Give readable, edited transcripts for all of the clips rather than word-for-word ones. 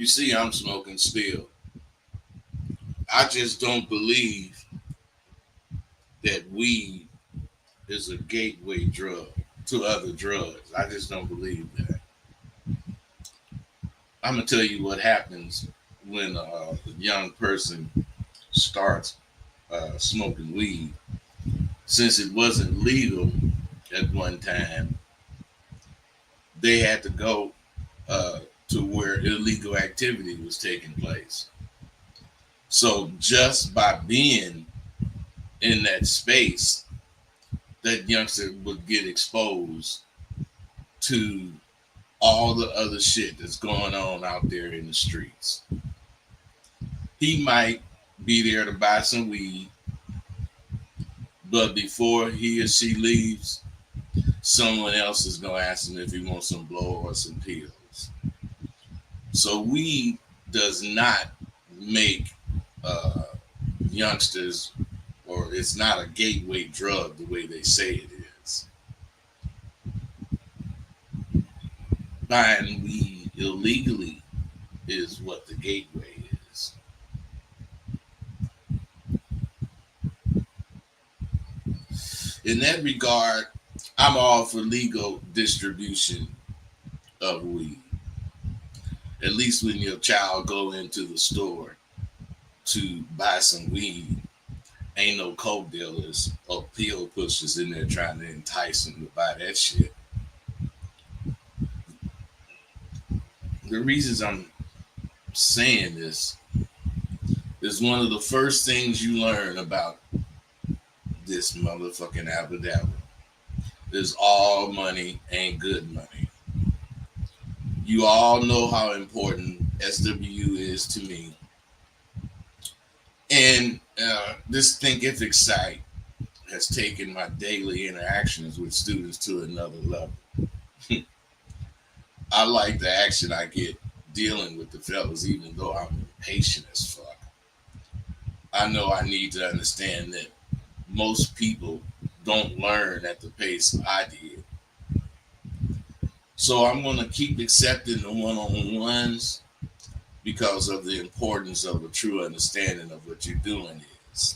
see, I'm smoking still. I just don't believe that weed is a gateway drug to other drugs. I just don't believe that. I'm gonna tell you what happens when a young person starts smoking weed. Since it wasn't legal at one time, they had to go to where illegal activity was taking place. So just by being in that space, that youngster would get exposed to all the other shit that's going on out there in the streets. He might be there to buy some weed, but before he or she leaves, someone else is going to ask him if he wants some blow or some pills. So weed does not make uh, youngsters, or it's not a gateway drug the way they say it is. Buying weed illegally is what the gateway is. In that regard, I'm all for legal distribution of weed. At least when your child go into the store to buy some weed, ain't no coke dealers or pill pushers in there trying to entice them to buy that shit. The reasons I'm saying this is one of the first things you learn about this motherfucking abracadabra is all money ain't good money. You all know how important SWU is to me. And this thinkific site has taken my daily interactions with students to another level. I like the action I get dealing with the fellas, even though I'm impatient as fuck. I know I need to understand that most people don't learn at the pace I did. So I'm going to keep accepting the one-on-ones because of the importance of a true understanding of what you're doing is.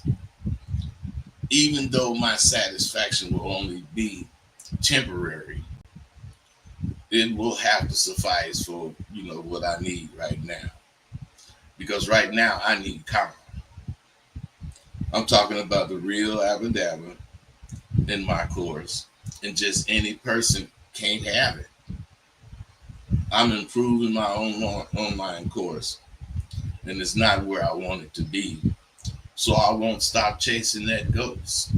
Even though my satisfaction will only be temporary, it will have to suffice for what I need right now. Because right now I need calm. I'm talking about the real abracadabra in my course, and just any person can't have it. I'm improving my own online course, and it's not where I want it to be. So I won't stop chasing that ghost.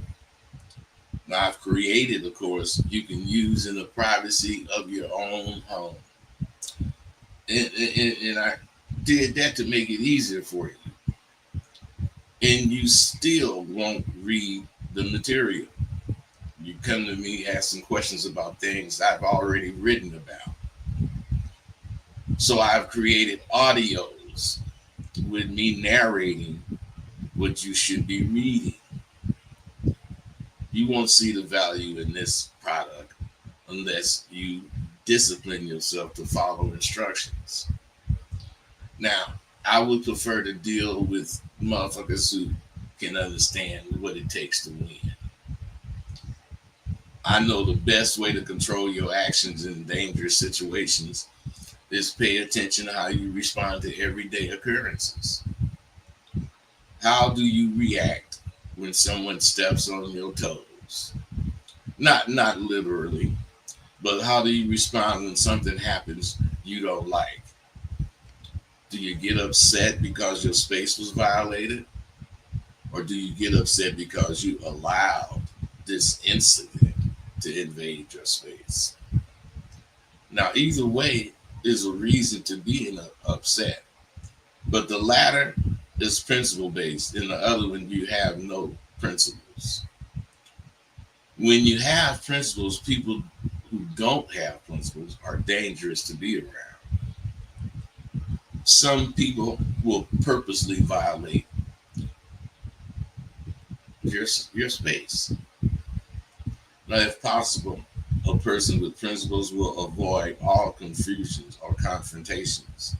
Now I've created a course you can use in the privacy of your own home. And I did that to make it easier for you. And you still won't read the material. You come to me asking questions about things I've already written about. So I've created audios with me narrating what you should be reading. You won't see the value in this product unless you discipline yourself to follow instructions. Now, I would prefer to deal with motherfuckers who can understand what it takes to win. I know the best way to control your actions in dangerous situations is pay attention to how you respond to everyday occurrences. How do you react when someone steps on your toes? Not literally, but how do you respond when something happens you don't like? Do you get upset because your space was violated? Or do you get upset because you allowed this incident to invade your space? Now, either way is a reason to be upset. But the latter is principle based, and the other one, you have no principles. When you have principles, people who don't have principles are dangerous to be around. Some people will purposely violate your space. Now, if possible, a person with principles will avoid all confusions or confrontations.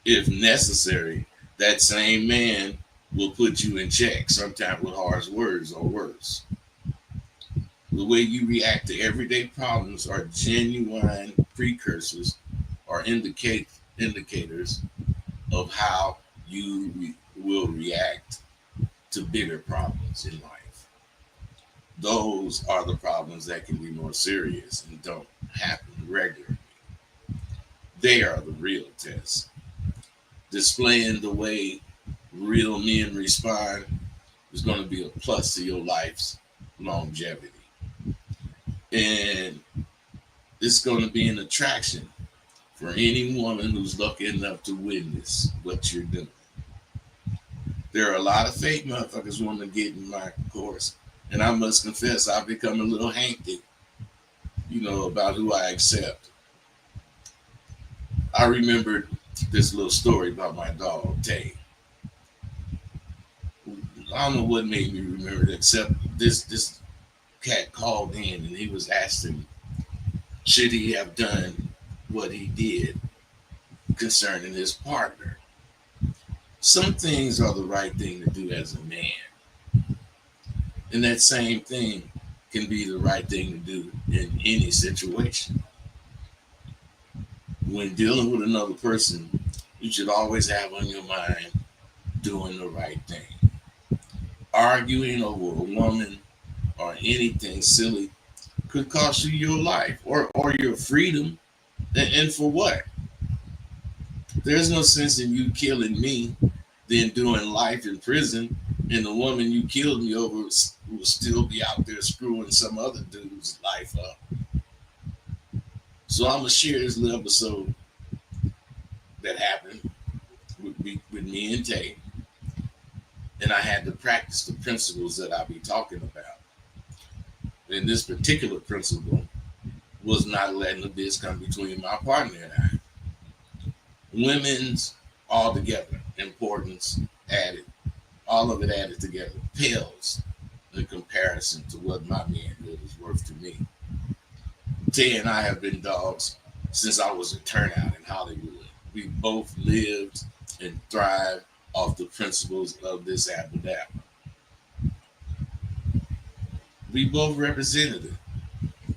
If necessary, that same man will put you in check, sometimes with harsh words or worse. The way you react to everyday problems are genuine precursors or indicators of how you will react to bigger problems in life. Those are the problems that can be more serious and don't happen regularly. They are the real test. Displaying the way real men respond is going to be a plus to your life's longevity. And it's going to be an attraction for any woman who's lucky enough to witness what you're doing. There are a lot of fake motherfuckers want to get in my course. And I must confess, I've become a little hanky, about who I accept. I remembered this little story about my dog, Tay. I don't know what made me remember it, except this cat called in and he was asking, should he have done what he did concerning his partner? Some things are the right thing to do as a man. And that same thing can be the right thing to do in any situation. When dealing with another person, you should always have on your mind doing the right thing. Arguing over a woman or anything silly could cost you your life or your freedom. And for what? There's no sense in you killing me, then doing life in prison, and the woman you killed me over will still be out there screwing some other dude's life up. So I'm gonna share this little episode that happened with me and Tay, and I had to practice the principles that I be talking about. And this particular principle was not letting the bitch come between my partner and I. Women's altogether importance added, all of it added together, pales in comparison to what my manhood is worth to me. Tay and I have been dogs since I was a turnout in Hollywood. We both lived and thrived off the principles of this apple dapple. We both represented it,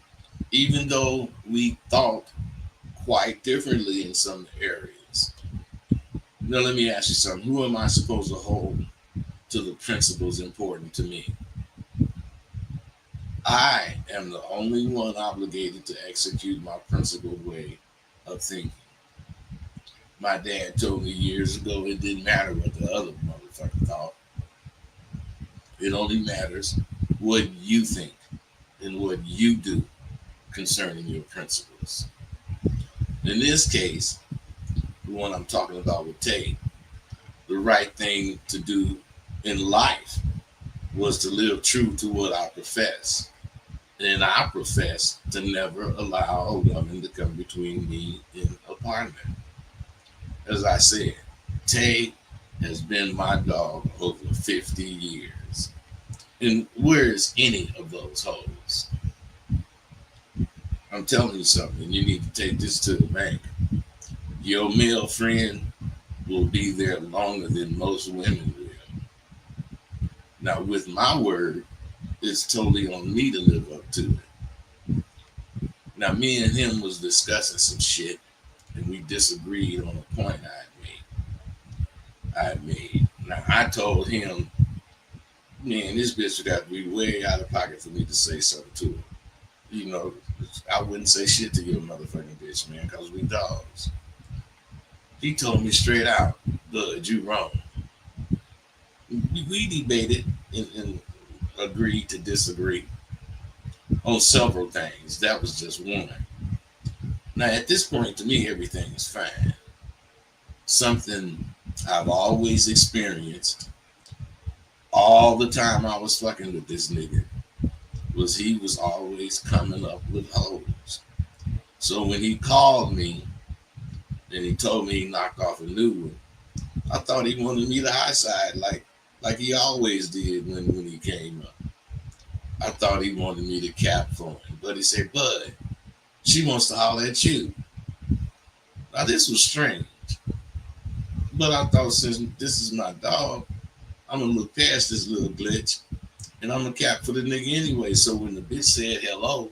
even though we thought quite differently in some areas. Now, let me ask you something. Who am I supposed to hold to the principles important to me? I am the only one obligated to execute my principled way of thinking. My dad told me years ago it didn't matter what the other motherfucker thought. It only matters what you think and what you do concerning your principles. In this case, the one I'm talking about with Tay, the right thing to do in life was to live true to what I profess. And I profess to never allow a woman to come between me and a partner. As I said, Tay has been my dog over 50 years. And where's any of those hoes? I'm telling you something, you need to take this to the bank. Your male friend will be there longer than most women will. Now, with my word, it's totally on me to live up to it. Now, me and him was discussing some shit, and we disagreed on a point I made. Now, I told him, man, this bitch would have to be way out of pocket for me to say something to her. I wouldn't say shit to your motherfucking bitch, man, because we dogs. He told me straight out, Bud, you wrong. We debated and agreed to disagree on several things. That was just one. Now, at this point, to me, everything is fine. Something I've always experienced all the time I was fucking with this nigga was he was always coming up with hoes. So when he called me and he told me he knocked off a new one, I thought he wanted me to high side like he always did when he came up. I thought he wanted me to cap for him. But he said, Bud, she wants to holler at you. Now, this was strange. But I thought since this is my dog, I'm gonna look past this little glitch and I'm gonna cap for the nigga anyway. So when the bitch said hello,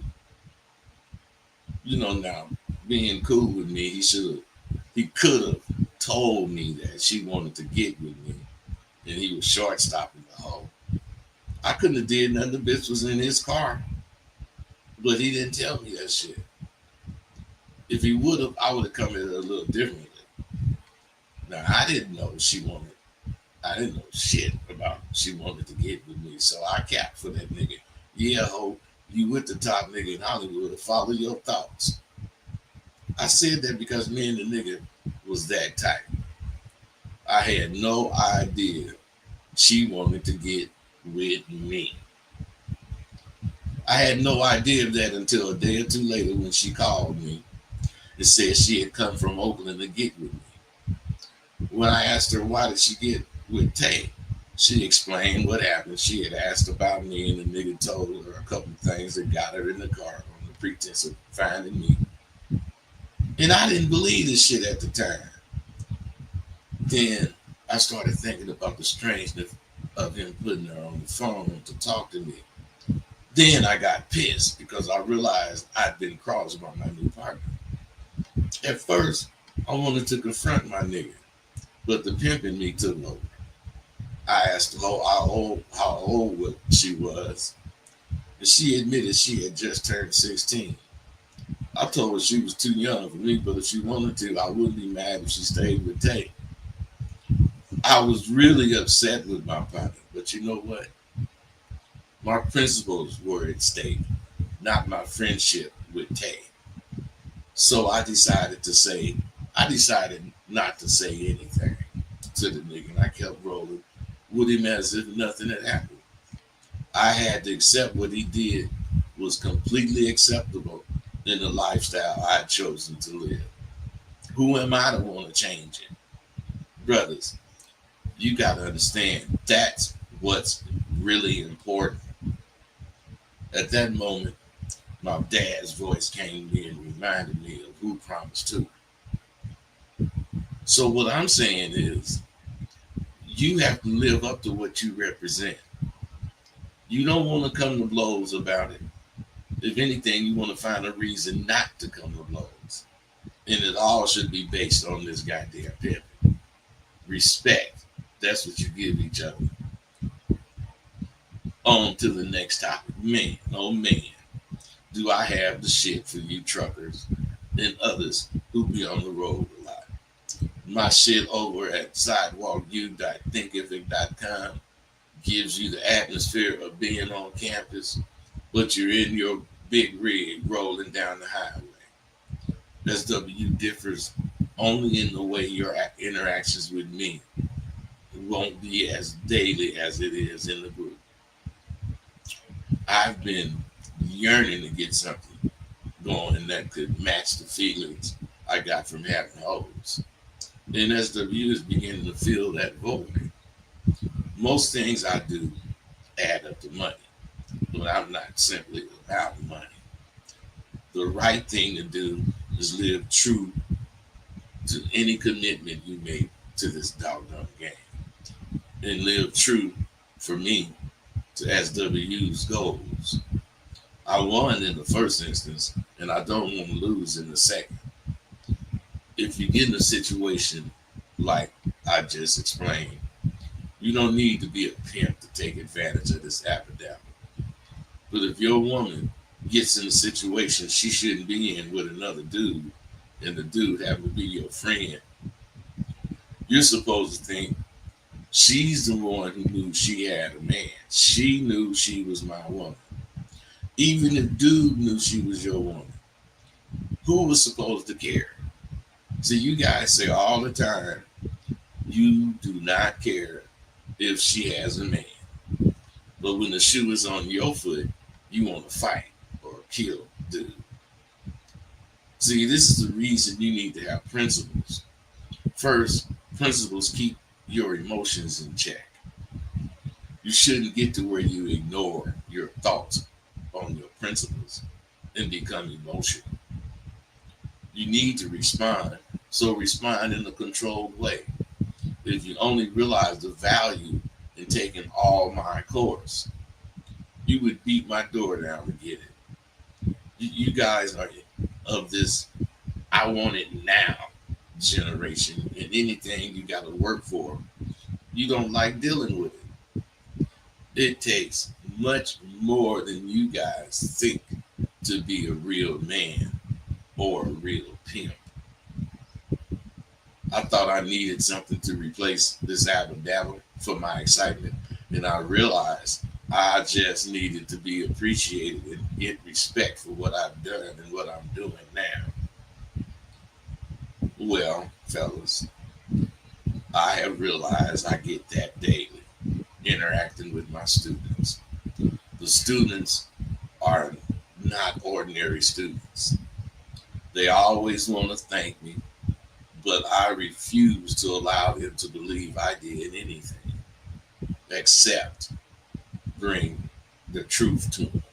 now being cool with me, he could have told me that she wanted to get with me and he was short stopping the hoe. I couldn't have did nothing. The bitch was in his car, but he didn't tell me that shit. If he would have, I would have come at it a little differently. Now I didn't know she wanted. I didn't know shit about she wanted to get with me, so I capped for that nigga. Yeah, ho, you with the top nigga in Hollywood. Follow your thoughts. I said that because me and the nigga was that tight. I had no idea she wanted to get with me. I had no idea of that until a day or two later when she called me and said she had come from Oakland to get with me. When I asked her why did she get with Tay, she explained what happened. She had asked about me and the nigga told her a couple of things that got her in the car on the pretense of finding me. And I didn't believe this shit at the time. Then I started thinking about the strangeness of him putting her on the phone to talk to me. Then I got pissed because I realized I'd been crossed by my new partner. At first, I wanted to confront my nigga, but the pimp in me took over. I asked her how old she was, and she admitted she had just turned 16. I told her she was too young for me, but if she wanted to, I wouldn't be mad if she stayed with Tay. I was really upset with my partner, but you know what? My principles were at stake, not my friendship with Tay. So I decided not to say anything to the nigga, and I kept rolling with him as if nothing had happened. I had to accept what he did was completely acceptable in the lifestyle I had chosen to live. Who am I to want to change it? Brothers, you got to understand that's what's really important. At that moment, my dad's voice came to me and reminded me of who promised to. So what I'm saying is you have to live up to what you represent. You don't want to come to blows about it. If anything, you want to find a reason not to come to blows. And it all should be based on this goddamn pivot. Respect. That's what you give each other. On to the next topic. Man, oh man, do I have the shit for you truckers and others who be on the road a lot. My shit over at sidewalku.thinkific.com gives you the atmosphere of being on campus, but you're in your big rig rolling down the highway. SW differs only in the way your interactions with me won't be as daily as it is in the group. I've been yearning to get something going that could match the feelings I got from having hoes. And SW is beginning to fill that void. Most things I do add up to money, but I'm not simply about money. The right thing to do is live true to any commitment you make to this doggone game. And live true, for me, to SW's goals. I won in the first instance, and I don't want to lose in the second. If you get in a situation like I just explained, you don't need to be a pimp to take advantage of this epidemic. But if your woman gets in a situation she shouldn't be in with another dude, and the dude happen to be your friend, you're supposed to think she's the one who knew she had a man. She knew she was my woman. Even if dude knew she was your woman, who was supposed to care? See, you guys say all the time, you do not care if she has a man. But when the shoe is on your foot, you want to fight or kill dude. See, this is the reason you need to have principles. First, principles keep your emotions in check. You shouldn't get to where you ignore your thoughts on your principles and become emotional. You need to respond, so respond in a controlled way. If you only realized the value in taking all my course, you would beat my door down to get it. You guys are of this I want it now generation, and anything you got to work for, you don't like dealing with it. It takes much more than you guys think to be a real man or a real pimp. I thought I needed something to replace this dabble for my excitement, and I realized I just needed to be appreciated and get respect for what I've done and what I'm doing now. Well, fellas, I have realized I get that daily interacting with my students. The students are not ordinary students. They always want to thank me, but I refuse to allow them to believe I did anything except bring the truth to them.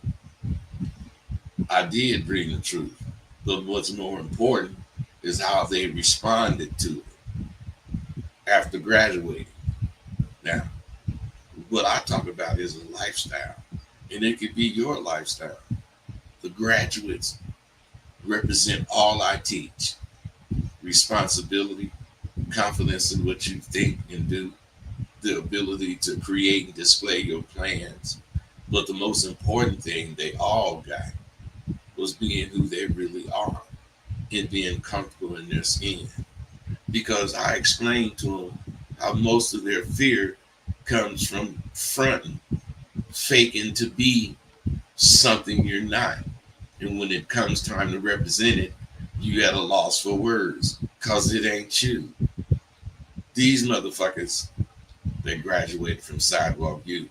I did bring the truth, but what's more important is how they responded to it after graduating. Now, what I talk about is a lifestyle, and it could be your lifestyle. The graduates represent all I teach: responsibility, confidence in what you think and do, the ability to create and display your plans. But the most important thing they all got was being who they really are and being comfortable in their skin. Because I explained to them how most of their fear comes from fronting, faking to be something you're not. And when it comes time to represent it, you at a loss for words because it ain't you. These motherfuckers that graduated from Sidewalk U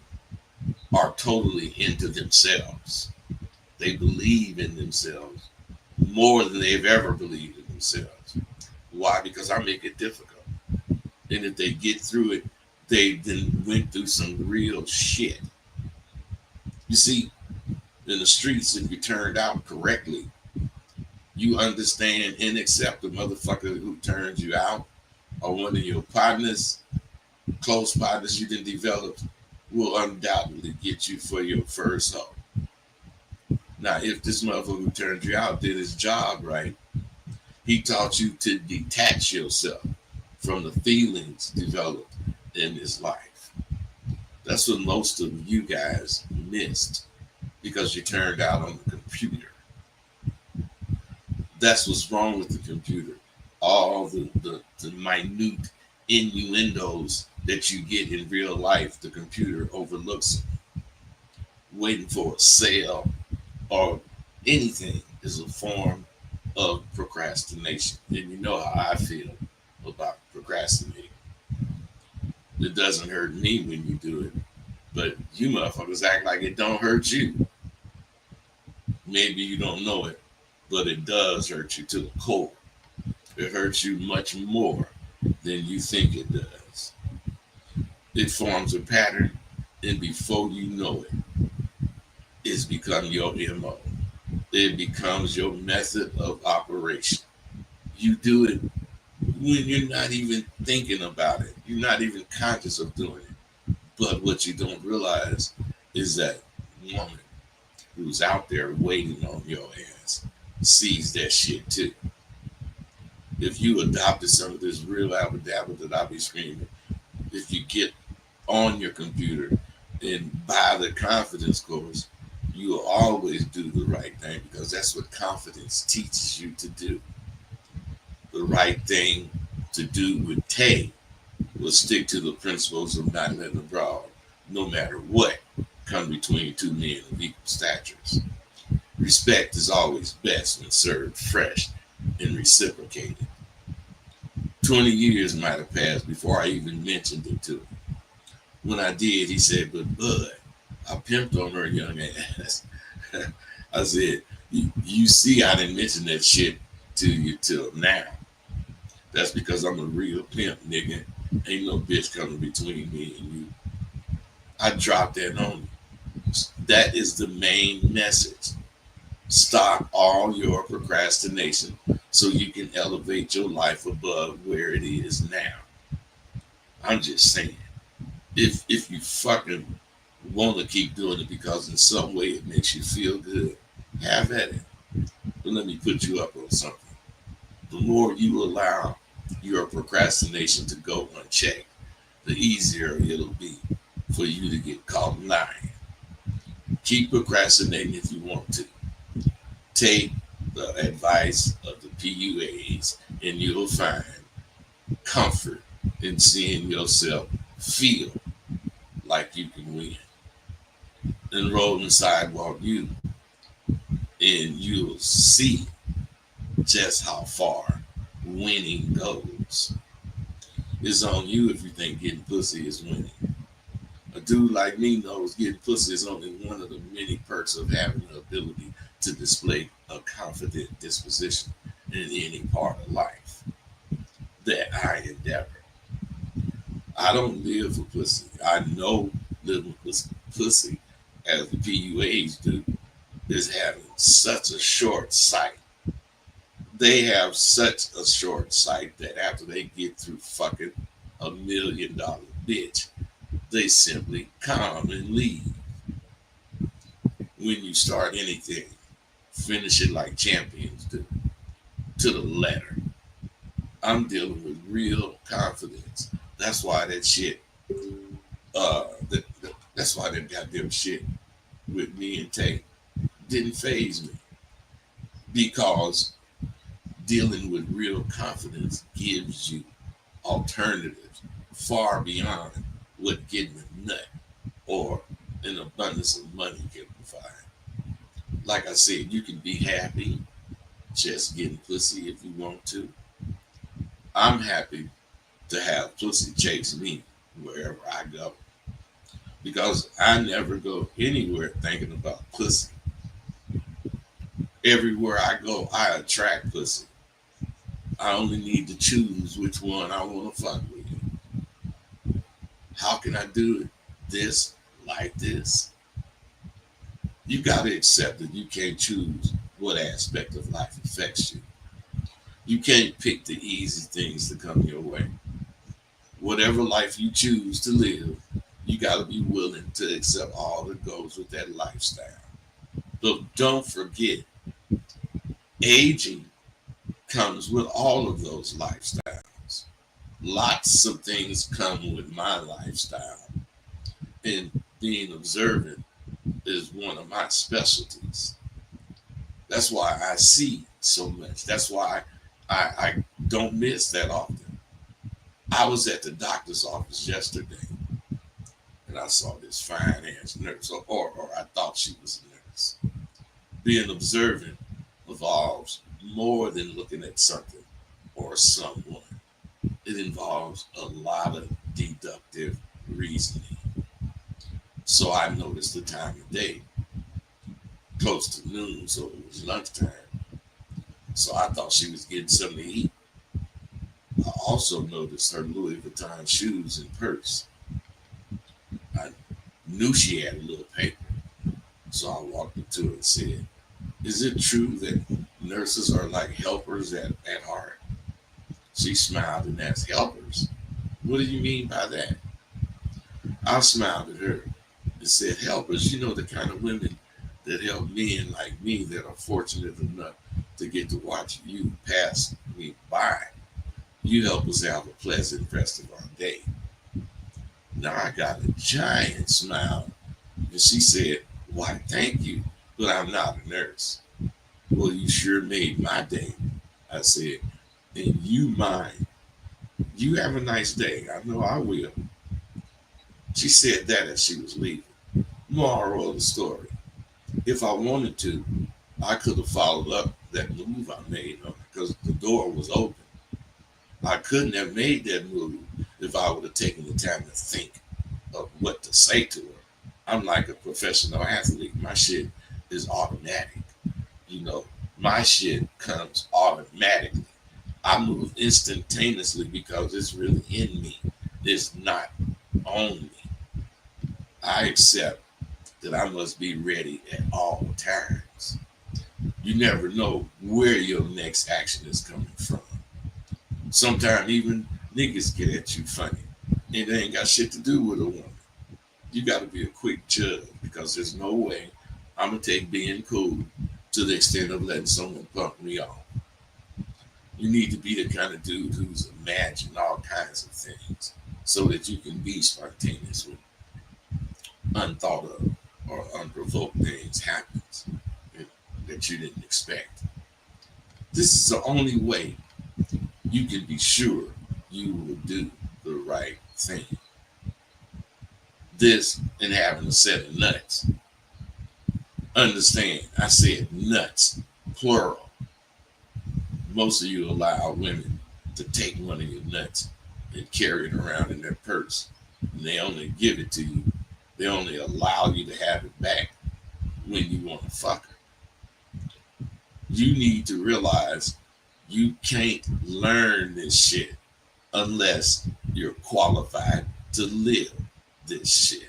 are totally into themselves. They believe in themselves more than they've ever believed in themselves. Why? Because I make it difficult. And if they get through it, they then went through some real shit. You see, in the streets, if you turned out correctly, you understand and accept the motherfucker who turns you out or one of your partners, close partners you didn't develop, will undoubtedly get you for your first hoe. Now, if this motherfucker who turned you out did his job right, he taught you to detach yourself from the feelings developed in his life. That's what most of you guys missed because you turned out on the computer. That's what's wrong with the computer. All the minute innuendos that you get in real life, the computer overlooks them. Waiting for a sale or anything is a form of procrastination. And you know how I feel about procrastinating. It doesn't hurt me when you do it, but you motherfuckers act like it don't hurt you. Maybe you don't know it, but it does hurt you to the core. It hurts you much more than you think it does. It forms a pattern, and before you know it, it's become your MO. It becomes your method of operation. You do it when you're not even thinking about it. You're not even conscious of doing it. But what you don't realize is that woman who's out there waiting on your ass sees that shit too. If you adopted some of this real dabble that I be screaming, if you get on your computer and buy the confidence course, you will always do the right thing because that's what confidence teaches you to do. The right thing to do with Tay will stick to the principles of not letting abroad, no matter what come between two men of equal statures. Respect is always best when served fresh and reciprocated. 20 years might have passed before I even mentioned it to him. When I did, he said, "But Bud, I pimped on her young ass." I said, you see, I didn't mention that shit to you till now. That's because I'm a real pimp, nigga. Ain't no bitch coming between me and you. I dropped that on you. That is the main message. Stop all your procrastination so you can elevate your life above where it is now. I'm just saying, if you fucking want to keep doing it because in some way it makes you feel good, have at it. But let me put you up on something. The more you allow your procrastination to go unchecked, the easier it'll be for you to get caught lying. Keep procrastinating if you want to. Take the advice of the PUAs, and you'll find comfort in seeing yourself feel like you can win. Enroll in Sidewalk U, and you'll see just how far winning goes. It's on you if you think getting pussy is winning. A dude like me knows getting pussy is only one of the many perks of having the ability to display a confident disposition in any part of life that I endeavor. I don't live for pussy. I know living for pussy, as the PUAs do, is having such a short sight. They have such a short sight that after they get through fucking $1 million bitch, they simply come and leave. When you start anything, finish it like champions do, to the letter. I'm dealing with real confidence. That's why that shit, that's why that goddamn shit with me and Tate didn't phase me, because dealing with real confidence gives you alternatives far beyond what getting a nut or an abundance of money can provide. Like I said, you can be happy just getting pussy if you want to. I'm happy to have pussy chase me wherever I go, because I never go anywhere thinking about pussy. Everywhere I go, I attract pussy. I only need to choose which one I want to fuck with. How can I do it? This, like this. You got to accept that you can't choose what aspect of life affects you. You can't pick the easy things to come your way. Whatever life you choose to live, you got to be willing to accept all that goes with that lifestyle. But don't forget, aging comes with all of those lifestyles. Lots of things come with my lifestyle, and being observant is one of my specialties. That's why I see so much. That's why I don't miss that often. I was at the doctor's office yesterday, and I saw this fine ass nurse, or I thought she was a nurse. Being observant involves more than looking at something or someone. It involves a lot of deductive reasoning. So I noticed the time of day, close to noon, so it was lunchtime. So I thought she was getting something to eat. I also noticed her Louis Vuitton shoes and purse. I knew she had a little paper. So I walked up to her and said, "Is it true that nurses are like helpers at heart?" She smiled and asked, "Helpers? What do you mean by that?" I smiled at her and said, "Helpers, the kind of women that help men like me that are fortunate enough to get to watch you pass me by. You help us have a pleasant rest of our day." Now I got a giant smile, and she said, "Why, thank you, but I'm not a nurse." "Well, you sure made my day," I said, "and you mine. You have a nice day. I know I will." She said that as she was leaving. Moral of the story: if I wanted to, I could have followed up that move I made on her, because the door was open. I couldn't have made that move if I would have taken the time to think of what to say to her. I'm like a professional athlete. My shit is automatic. You know, my shit comes automatically. I move instantaneously because it's really in me. It's not on me. I accept that I must be ready at all times. You never know where your next action is coming from. Sometimes even niggas get at you funny. It ain't got shit to do with a woman. You got to be a quick judge because there's no way I'm gonna take being cool to the extent of letting someone pump me off. You need to be the kind of dude who's imagined all kinds of things so that you can be spontaneous when unthought of or unprovoked things happens that you didn't expect. This is the only way you can be sure you will do the right thing. This and having a set of nuts. Understand, I said nuts, plural. Most of you allow women to take one of your nuts and carry it around in their purse. And they only give it to you. They only allow you to have it back when you want to fuck her. You need to realize you can't learn this shit unless you're qualified to live this shit.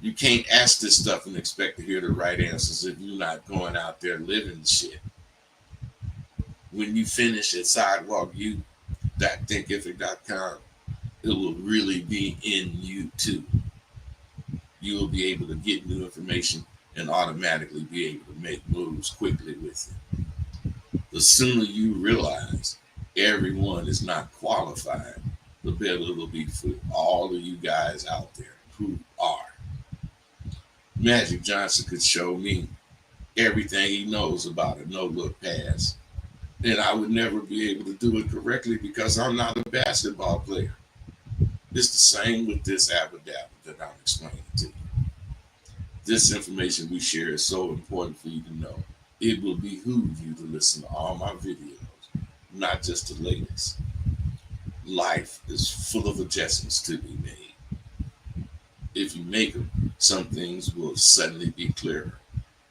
You can't ask this stuff and expect to hear the right answers if you're not going out there living the shit. When you finish at sidewalku.thinkific.com, it will really be in you too. You will be able to get new information and automatically be able to make moves quickly with it. The sooner you realize everyone is not qualified, the better it'll be for all of you guys out there who are. Magic Johnson could show me everything he knows about a no-look pass, and I would never be able to do it correctly because I'm not a basketball player. It's the same with this abadabba that I'm explaining to you. This information we share is so important for you to know. It will behoove you to listen to all my videos, not just the latest. Life is full of adjustments to be made. If you make them, some things will suddenly be clearer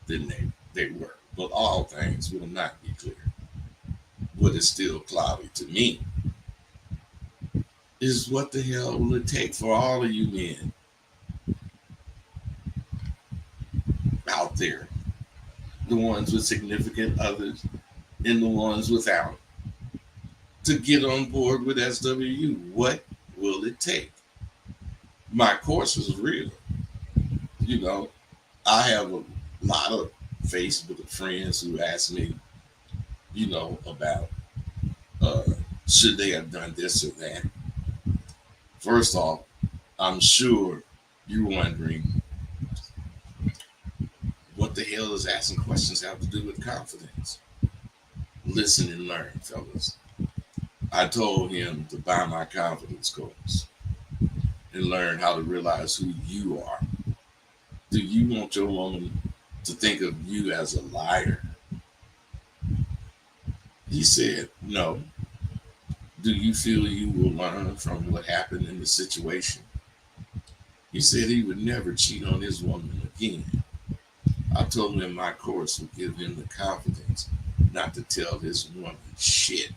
than they were. But all things will not be clear. What is still cloudy to me is what the hell will it take for all of you men out there, the ones with significant others and the ones without, to get on board with SWU? What will it take? My course is real. You know, I have a lot of Facebook friends who ask me, about should they have done this or that. First off, I'm sure you're wondering what the hell does asking questions have to do with confidence? Listen and learn, fellas. I told him to buy my confidence course and learn how to realize who you are. Do you want your woman to think of you as a liar? He said, no. Do you feel you will learn from what happened in the situation? He said he would never cheat on his woman again. I told him my course would give him the confidence not to tell his woman shit.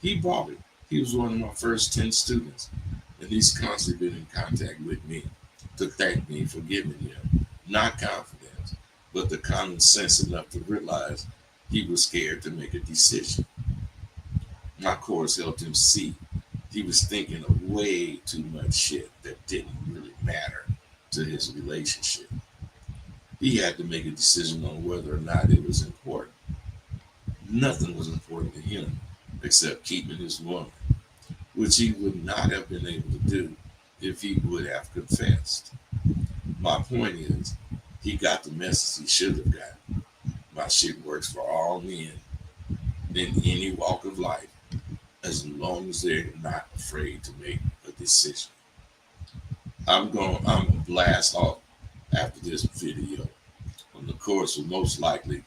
He bought it. He was one of my first 10 students, and he's constantly been in contact with me to thank me for giving him not confidence, but the common sense enough to realize he was scared to make a decision. My course helped him see he was thinking of way too much shit that didn't really matter to his relationship. He had to make a decision on whether or not it was important. Nothing was important to him except keeping his woman, which he would not have been able to do if he would have confessed. My point is, he got the message he should have gotten. My shit works for all men in any walk of life, as long as they're not afraid to make a decision. I'm gonna blast off after this video. And the course will most likely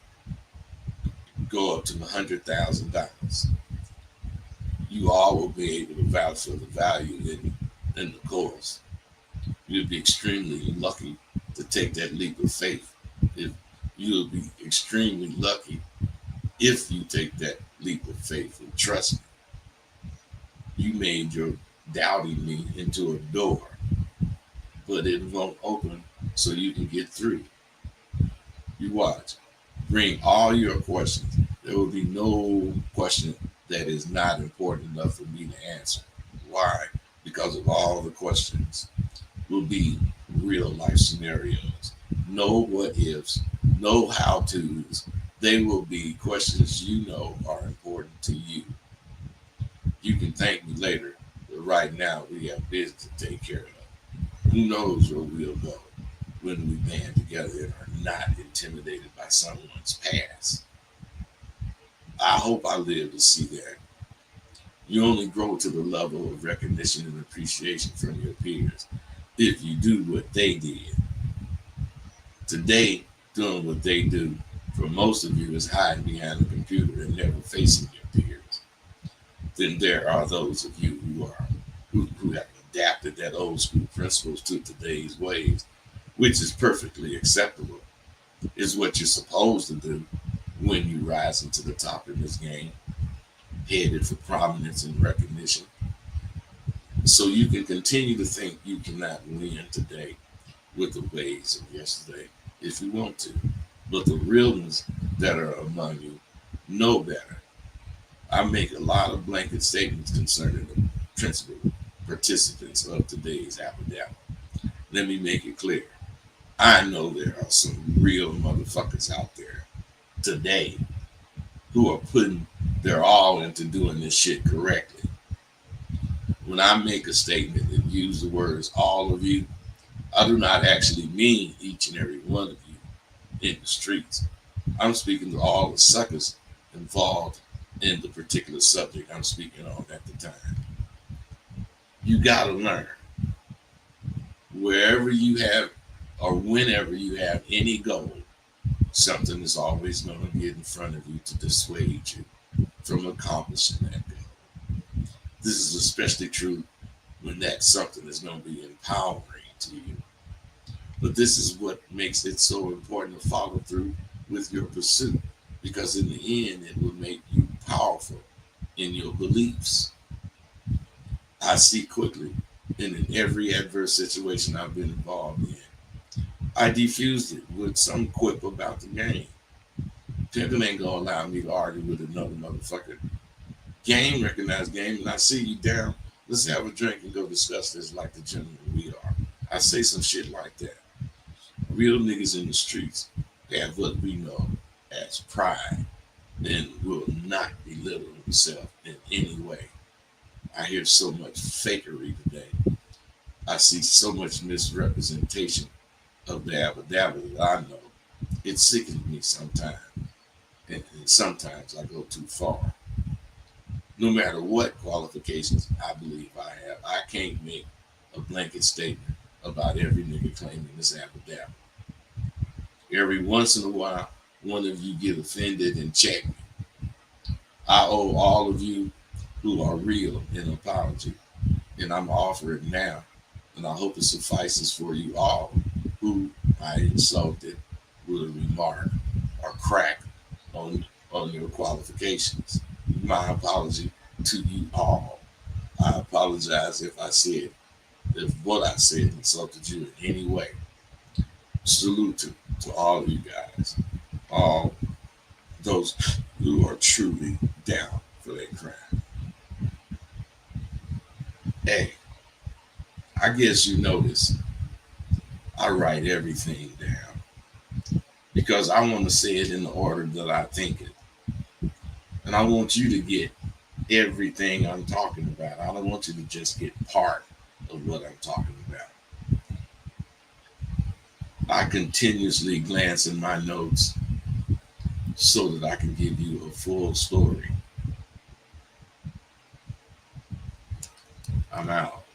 go up to $100,000. You all will be able to vouch for the value in the course. You'll be extremely lucky to take that leap of faith. If you'll be extremely lucky if you take that leap of faith and trust me. You made your doubting me into a door, but it won't open so you can get through. You watch. Bring all your questions. There will be no question that is not important enough for me to answer. Why? Because of all the questions will be real life scenarios. No what ifs, no how to's. They will be questions you know are important to you. You can thank me later, but right now we have business to take care of. Who knows where we'll go when we band together and are not intimidated by someone's past. I hope I live to see that. You only grow to the level of recognition and appreciation from your peers if you do what they did. Today, doing what they do for most of you is hiding behind a computer and never facing your peers. Then there are those of you who have adapted that old school principles to today's ways, which is perfectly acceptable. Is what you're supposed to do when you rise into the top in this game, headed for prominence and recognition. So you can continue to think you cannot win today with the ways of yesterday if you want to. But the real ones that are among you know better. I make a lot of blanket statements concerning the principal participants of today's epidemic. Let me make it clear. I know there are some real motherfuckers out there today who are putting their all into doing this shit correctly. When I make a statement and use the words all of you, I do not actually mean each and every one of you in the streets. I'm speaking to all the suckers involved in the particular subject I'm speaking on at the time. You gotta learn wherever you have or whenever you have any goal, something is always going to get in front of you to dissuade you from accomplishing that goal. This is especially true when that something is going to be empowering to you. But this is what makes it so important to follow through with your pursuit, because in the end, it will make you powerful in your beliefs. I see quickly, and in every adverse situation I've been involved in, I defused it with some quip about the game. Pimping ain't gonna allow me to argue with another motherfucker. Game, recognize game, and I see you down. Let's have a drink and go discuss this like the gentlemen we are. I say some shit like that. Real niggas in the streets have what we know as pride and will not belittle themselves in any way. I hear so much fakery today. I see so much misrepresentation of the abadabba that I know. It sickens me sometimes. And sometimes I go too far. No matter what qualifications I believe I have, I can't make a blanket statement about every nigga claiming this abadabba. Every once in a while, one of you get offended and check me. I owe all of you who are real an apology, and I'm offering it now. And I hope it suffices for you all who I insulted with a remark or crack on your qualifications. My apology to you all. I apologize if what I said insulted you in any way. Salute to all of you guys, all those who are truly down for their crime. Hey, I guess you notice I write everything down because I want to say it in the order that I think it. And I want you to get everything I'm talking about. I don't want you to just get part of what I'm talking about. I continuously glance in my notes so that I can give you a full story. I'm out.